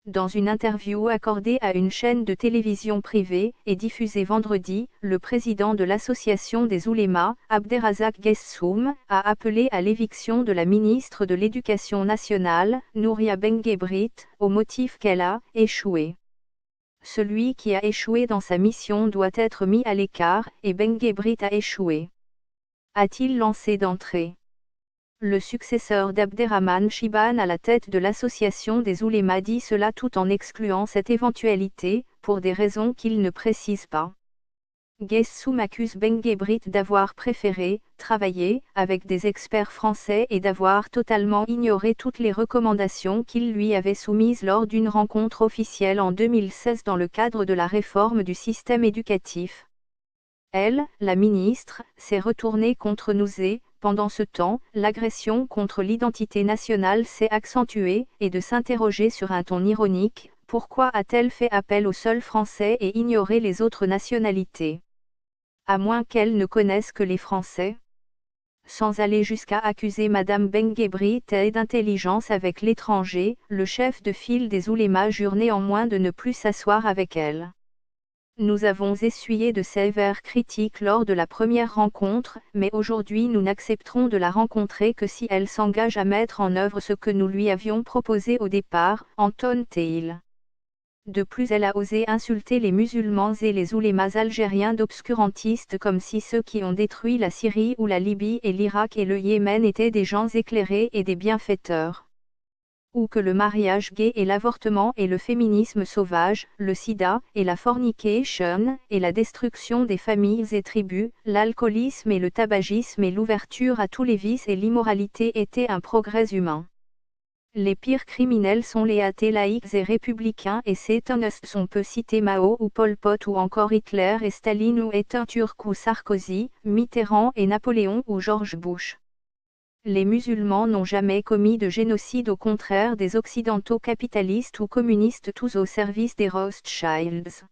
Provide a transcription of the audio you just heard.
Dans une interview accordée à une chaîne de télévision privée et diffusée vendredi, le président de l'association des oulémas, Abderrazak Guessoum, a appelé à l'éviction de la ministre de l'Éducation nationale, Nouria Benguebrit, au motif qu'elle a « échoué ». Celui qui a échoué dans sa mission doit être mis à l'écart, et Benguebrit a échoué. A-t-il lancé d'entrée. Le successeur d'Abderrahmane Chibane à la tête de l'association des oulémas dit cela tout en excluant cette éventualité, pour des raisons qu'il ne précise pas. Guessoum accuse Benguebrit d'avoir préféré travailler avec des experts français et d'avoir totalement ignoré toutes les recommandations qu'il lui avait soumises lors d'une rencontre officielle en 2016 dans le cadre de la réforme du système éducatif. Elle, la ministre, s'est retournée contre nous et, pendant ce temps, l'agression contre l'identité nationale s'est accentuée, et de s'interroger sur un ton ironique, pourquoi a-t-elle fait appel au seul français et ignoré les autres nationalités? À moins qu'elle ne connaisse que les Français. Sans aller jusqu'à accuser Madame Benguebrit d'intelligence avec l'étranger, le chef de file des oulémas jure néanmoins de ne plus s'asseoir avec elle. Nous avons essuyé de sévères critiques lors de la première rencontre, mais aujourd'hui nous n'accepterons de la rencontrer que si elle s'engage à mettre en œuvre ce que nous lui avions proposé au départ, entonne-t-il. De plus, elle a osé insulter les musulmans et les oulémas algériens d'obscurantistes comme si ceux qui ont détruit la Syrie ou la Libye et l'Irak et le Yémen étaient des gens éclairés et des bienfaiteurs. Ou que le mariage gay et l'avortement et le féminisme sauvage, le sida et la fornication, et la destruction des familles et tribus, l'alcoolisme et le tabagisme et l'ouverture à tous les vices et l'immoralité étaient un progrès humain. Les pires criminels sont les athées laïcs et républicains et on peut citer Mao ou Pol Pot ou encore Hitler et Staline ou Turc ou Sarkozy, Mitterrand et Napoléon ou George Bush. Les musulmans n'ont jamais commis de génocide, au contraire des occidentaux capitalistes ou communistes tous au service des Rothschilds.